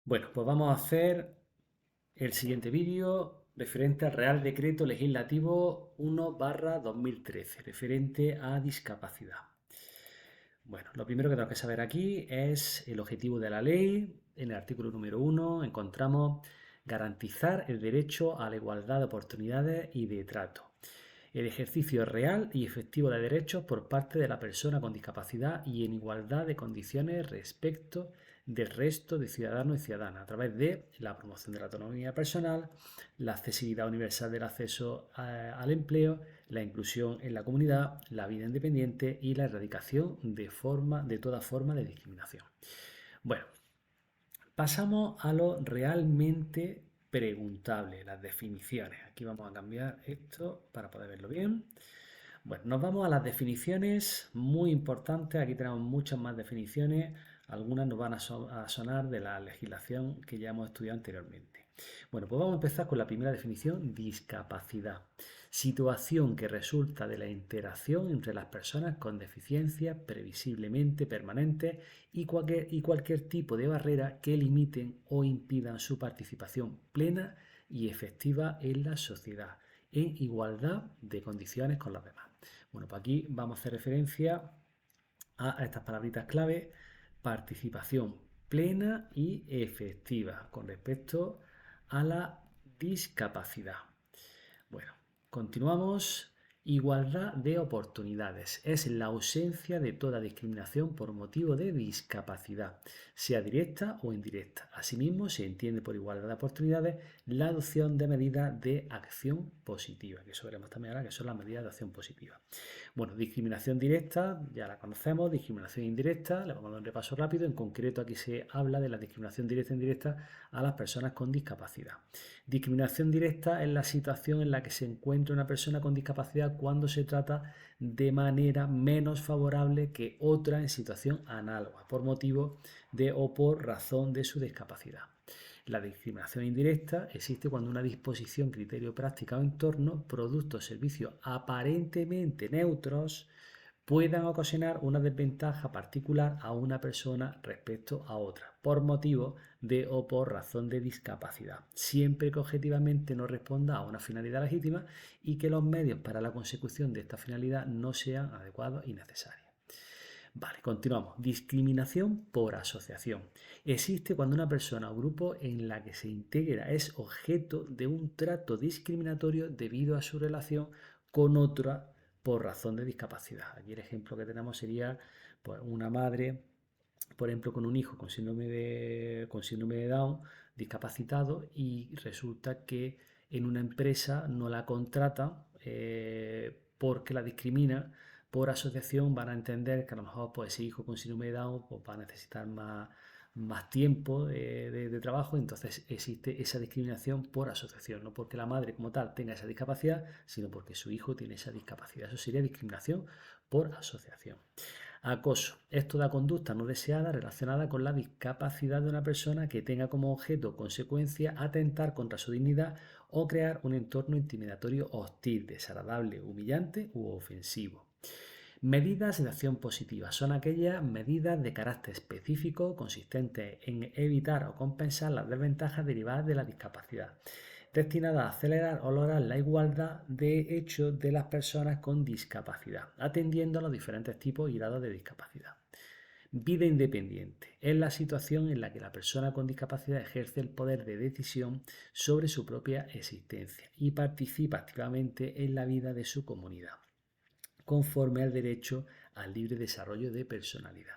Bueno, pues vamos a hacer el siguiente vídeo referente al Real Decreto Legislativo 1/2013, referente a discapacidad. Bueno, lo primero que tenemos que saber aquí es el objetivo de la ley. En el artículo número 1 encontramos garantizar el derecho a la igualdad de oportunidades y de trato. El ejercicio real y efectivo de derechos por parte de la persona con discapacidad y en igualdad de condiciones respecto del resto de ciudadanos y ciudadanas a través de la promoción de la autonomía personal, la accesibilidad universal del acceso al empleo, la inclusión en la comunidad, la vida independiente y la erradicación de toda forma de discriminación. Bueno, pasamos a lo realmente preguntable, las definiciones. Aquí vamos a cambiar esto para poder verlo bien. Bueno, nos vamos a las definiciones muy importantes. Aquí tenemos muchas más definiciones. Algunas nos van a sonar de la legislación que ya hemos estudiado anteriormente. Bueno, pues vamos a empezar con la primera definición, discapacidad. Situación que resulta de la interacción entre las personas con deficiencias previsiblemente permanentes y cualquier tipo de barrera que limiten o impidan su participación plena y efectiva en la sociedad, en igualdad de condiciones con los demás. Bueno, pues aquí vamos a hacer referencia a estas palabritas clave: participación plena y efectiva con respecto a la discapacidad. Bueno, continuamos. Igualdad de oportunidades. Es la ausencia de toda discriminación por motivo de discapacidad, sea directa o indirecta. Asimismo, se entiende por igualdad de oportunidades la adopción de medidas de acción positiva, que eso veremos también ahora, que son las medidas de acción positiva. Bueno, discriminación directa, ya la conocemos. Discriminación indirecta, le vamos a dar un repaso rápido. En concreto, aquí se habla de la discriminación directa e indirecta a las personas con discapacidad. Discriminación directa es la situación en la que se encuentra una persona con discapacidad cuando se trata de manera menos favorable que otra en situación análoga, por motivo de o por razón de su discapacidad. La discriminación indirecta existe cuando una disposición, criterio, práctica o entorno, producto o servicios aparentemente neutros, puedan ocasionar una desventaja particular a una persona respecto a otra, por motivo de o por razón de discapacidad, siempre que objetivamente no responda a una finalidad legítima y que los medios para la consecución de esta finalidad no sean adecuados y necesarios. Vale, continuamos. Discriminación por asociación. Existe cuando una persona o grupo en la que se integra es objeto de un trato discriminatorio debido a su relación con otra por razón de discapacidad. Aquí el ejemplo que tenemos sería pues, una madre, por ejemplo, con un hijo con síndrome de Down, discapacitado, y resulta que en una empresa no la contrata porque la discrimina por asociación. Van a entender que a lo mejor pues, ese hijo con síndrome de Down pues, va a necesitar más tiempo de trabajo. Entonces existe esa discriminación por asociación, no porque la madre como tal tenga esa discapacidad, sino porque su hijo tiene esa discapacidad. Eso sería discriminación por asociación. Acoso. Es toda conducta no deseada relacionada con la discapacidad de una persona que tenga como objeto o consecuencia atentar contra su dignidad o crear un entorno intimidatorio hostil, desagradable, humillante u ofensivo. Medidas de acción positiva son aquellas medidas de carácter específico consistentes en evitar o compensar las desventajas derivadas de la discapacidad, destinada a acelerar o lograr la igualdad de hecho de las personas con discapacidad, atendiendo a los diferentes tipos y grados de discapacidad. Vida independiente es la situación en la que la persona con discapacidad ejerce el poder de decisión sobre su propia existencia y participa activamente en la vida de su comunidad, conforme al derecho al libre desarrollo de personalidad.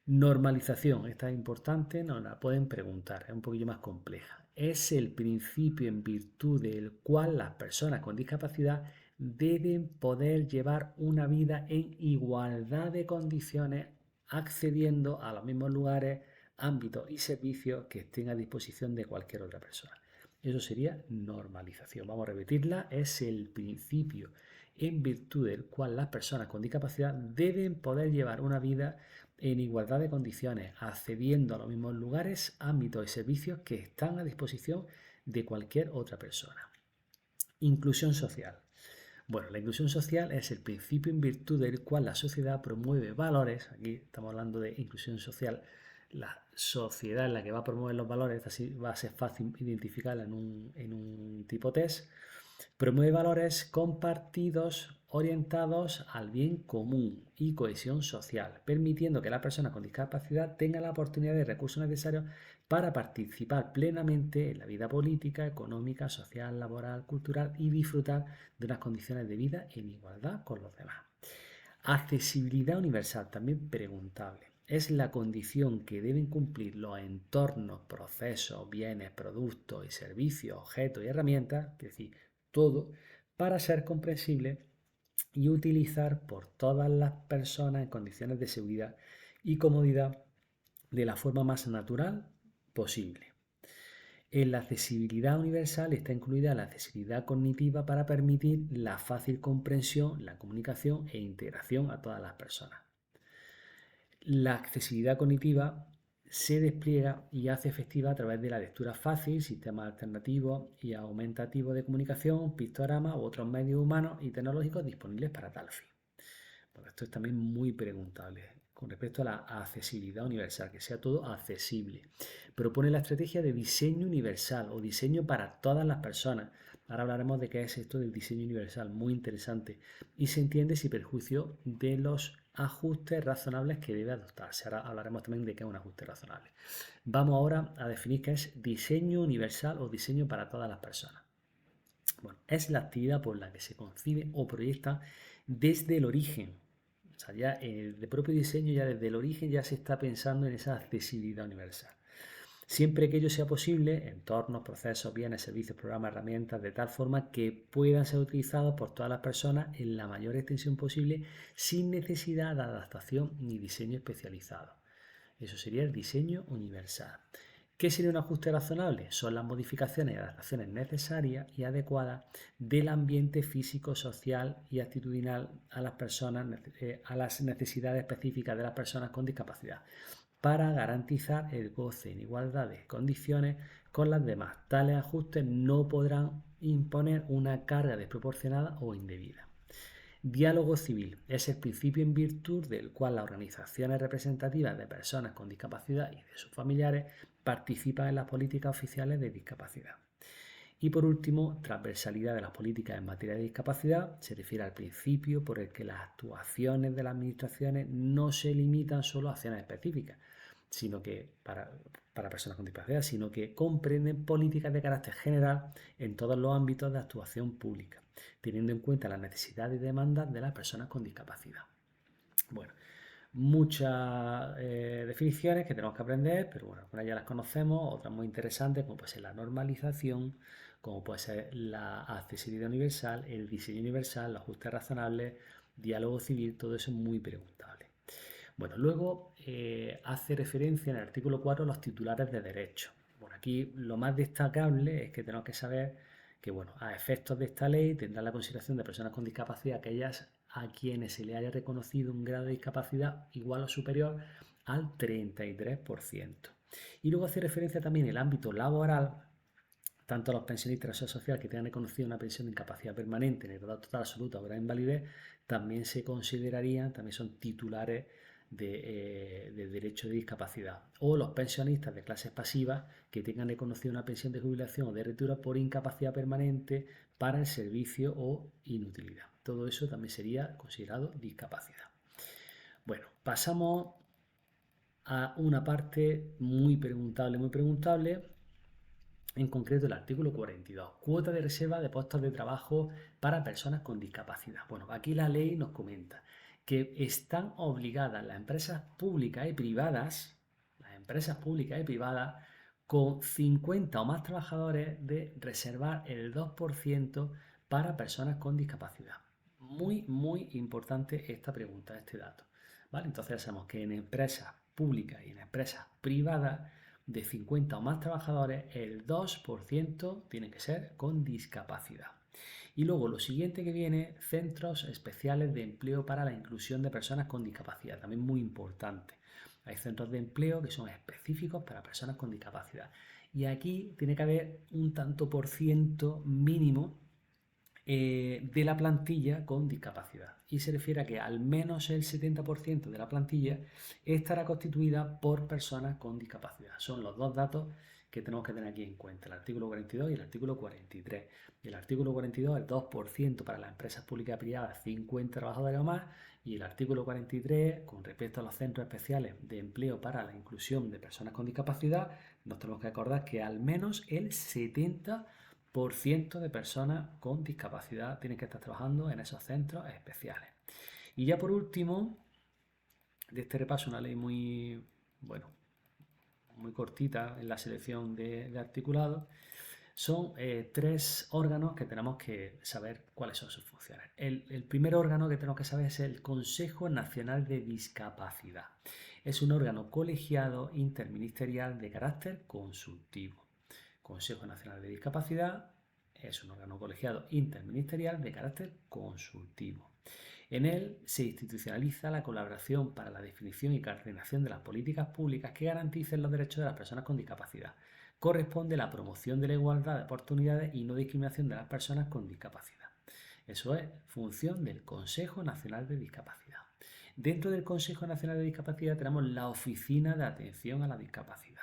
Normalización, esta es importante, nos la pueden preguntar, es un poquillo más compleja. Es el principio en virtud del cual las personas con discapacidad deben poder llevar una vida en igualdad de condiciones, accediendo a los mismos lugares, ámbitos y servicios que estén a disposición de cualquier otra persona. Eso sería normalización. Vamos a repetirla. Es el principio en virtud del cual las personas con discapacidad deben poder llevar una vida en igualdad de condiciones, accediendo a los mismos lugares, ámbitos y servicios que están a disposición de cualquier otra persona. Inclusión social. Bueno, la inclusión social es el principio en virtud del cual la sociedad promueve valores, aquí estamos hablando de inclusión social, la sociedad en la que va a promover los valores, así va a ser fácil identificarla en un tipo test, promueve valores compartidos orientados al bien común y cohesión social, permitiendo que las personas con discapacidad tengan la oportunidad de recursos necesarios para participar plenamente en la vida política, económica, social, laboral, cultural y disfrutar de unas condiciones de vida en igualdad con los demás. Accesibilidad universal, también preguntable. Es la condición que deben cumplir los entornos, procesos, bienes, productos y servicios, objetos y herramientas, es decir, todo, para ser comprensible y utilizar por todas las personas en condiciones de seguridad y comodidad de la forma más natural posible. En la accesibilidad universal está incluida la accesibilidad cognitiva para permitir la fácil comprensión, la comunicación e integración a todas las personas. La accesibilidad cognitiva se despliega y hace efectiva a través de la lectura fácil, sistemas alternativos y aumentativos de comunicación, pictogramas u otros medios humanos y tecnológicos disponibles para tal fin. Bueno, esto es también muy preguntable con respecto a la accesibilidad universal, que sea todo accesible. Propone la estrategia de diseño universal o diseño para todas las personas. Ahora hablaremos de qué es esto del diseño universal, muy interesante. Y se entiende sin perjuicio de los ajustes razonables que debe adoptarse. Ahora hablaremos también de qué es un ajuste razonable. Vamos ahora a definir qué es diseño universal o diseño para todas las personas. Bueno, es la actividad por la que se concibe o proyecta desde el origen. O sea, ya el propio diseño, ya desde el origen ya se está pensando en esa accesibilidad universal. Siempre que ello sea posible, entornos, procesos, bienes, servicios, programas, herramientas, de tal forma que puedan ser utilizados por todas las personas en la mayor extensión posible sin necesidad de adaptación ni diseño especializado. Eso sería el diseño universal. ¿Qué sería un ajuste razonable? Son las modificaciones y adaptaciones necesarias y adecuadas del ambiente físico, social y actitudinal a las personas, a las necesidades específicas de las personas con discapacidad, para garantizar el goce en igualdad de condiciones con las demás. Tales ajustes no podrán imponer una carga desproporcionada o indebida. Diálogo civil es el principio en virtud del cual las organizaciones representativas de personas con discapacidad y de sus familiares participan en las políticas oficiales de discapacidad. Y por último, transversalidad de las políticas en materia de discapacidad se refiere al principio por el que las actuaciones de las administraciones no se limitan solo a acciones específicas, sino que para personas con discapacidad, sino que comprenden políticas de carácter general en todos los ámbitos de actuación pública, teniendo en cuenta las necesidades y demandas de las personas con discapacidad. Bueno, muchas definiciones que tenemos que aprender, pero bueno, algunas ya las conocemos, otras muy interesantes, como puede ser la normalización, como puede ser la accesibilidad universal, el diseño universal, los ajustes razonables, diálogo civil, todo eso es muy preguntable. Bueno, luego hace referencia en el artículo 4 a los titulares de derechos. Bueno, aquí lo más destacable es que tenemos que saber que, bueno, a efectos de esta ley tendrá la consideración de personas con discapacidad aquellas a quienes se le haya reconocido un grado de discapacidad igual o superior al 33%. Y luego hace referencia también en el ámbito laboral, tanto a los pensionistas de la Seguridad Social que tengan reconocido una pensión de incapacidad permanente en el grado total, absoluta o grado de invalidez, también se considerarían, también son titulares de derecho de discapacidad. O los pensionistas de clases pasivas que tengan reconocido una pensión de jubilación o de retiro por incapacidad permanente para el servicio o inutilidad. Todo eso también sería considerado discapacidad. Bueno, pasamos a una parte muy preguntable, en concreto el artículo 42, cuota de reserva de puestos de trabajo para personas con discapacidad. Bueno, aquí la ley nos comenta que están obligadas las empresas públicas y privadas, con 50 o más trabajadores de reservar el 2% para personas con discapacidad. Muy, muy importante esta pregunta, este dato. ¿Vale? Entonces ya sabemos que en empresas públicas y en empresas privadas de 50 o más trabajadores, el 2% tiene que ser con discapacidad. Y luego lo siguiente que viene, centros especiales de empleo para la inclusión de personas con discapacidad, también muy importante. Hay centros de empleo que son específicos para personas con discapacidad. Y aquí tiene que haber un tanto por ciento mínimo de la plantilla con discapacidad. Y se refiere a que al menos el 70% de la plantilla estará constituida por personas con discapacidad. Son los dos datos que tenemos que tener aquí en cuenta, el artículo 42 y el artículo 43. El artículo 42 es 2% para las empresas públicas y privadas, 50 trabajadores o más, y el artículo 43, con respecto a los centros especiales de empleo para la inclusión de personas con discapacidad, nos tenemos que acordar que al menos el 70% de personas con discapacidad tienen que estar trabajando en esos centros especiales. Y ya por último, de este repaso, una ley muy, bueno, muy cortita en la selección de articulados, son tres órganos que tenemos que saber cuáles son sus funciones. El primer órgano que tenemos que saber es el Consejo Nacional de Discapacidad. Es un órgano colegiado interministerial de carácter consultivo. Consejo Nacional de Discapacidad es un órgano colegiado interministerial de carácter consultivo. En él se institucionaliza la colaboración para la definición y coordinación de las políticas públicas que garanticen los derechos de las personas con discapacidad. Corresponde la promoción de la igualdad de oportunidades y no discriminación de las personas con discapacidad. Eso es función del Consejo Nacional de Discapacidad. Dentro del Consejo Nacional de Discapacidad tenemos la Oficina de Atención a la Discapacidad.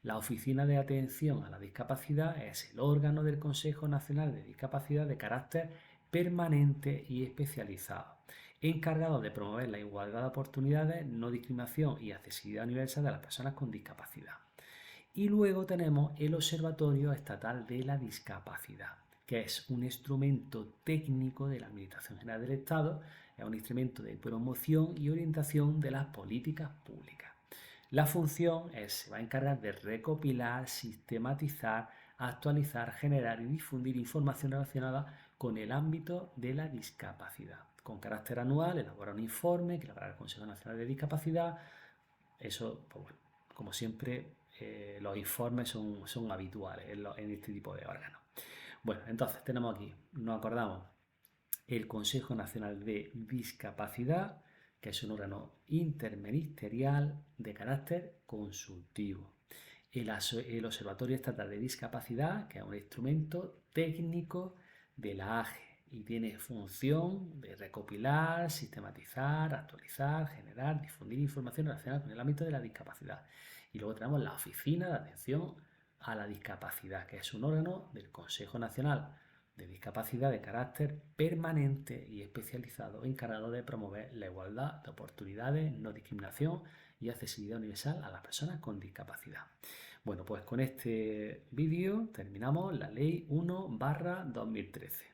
La Oficina de Atención a la Discapacidad es el órgano del Consejo Nacional de Discapacidad de carácter permanente y especializado, encargado de promover la igualdad de oportunidades, no discriminación y accesibilidad universal de las personas con discapacidad. Y luego tenemos el Observatorio Estatal de la Discapacidad, que es un instrumento técnico de la Administración General del Estado, es un instrumento de promoción y orientación de las políticas públicas. La función se va a encargar de recopilar, sistematizar, actualizar, generar y difundir información relacionada con el ámbito de la discapacidad. Con carácter anual, elabora un informe que elaborará el Consejo Nacional de Discapacidad. Eso, pues bueno, como siempre, los informes son habituales en este tipo de órganos. Bueno, entonces tenemos aquí, nos acordamos, el Consejo Nacional de Discapacidad, que es un órgano interministerial de carácter consultivo. El Observatorio Estatal de Discapacidad, que es un instrumento técnico de la AGE y tiene función de recopilar, sistematizar, actualizar, generar, difundir información relacionada con el ámbito de la discapacidad. Y luego tenemos la Oficina de Atención a la Discapacidad, que es un órgano del Consejo Nacional de Discapacidad de carácter permanente y especializado, encargado de promover la igualdad de oportunidades, no discriminación y accesibilidad universal a las personas con discapacidad. Bueno, pues con este vídeo terminamos la Ley 1/2013.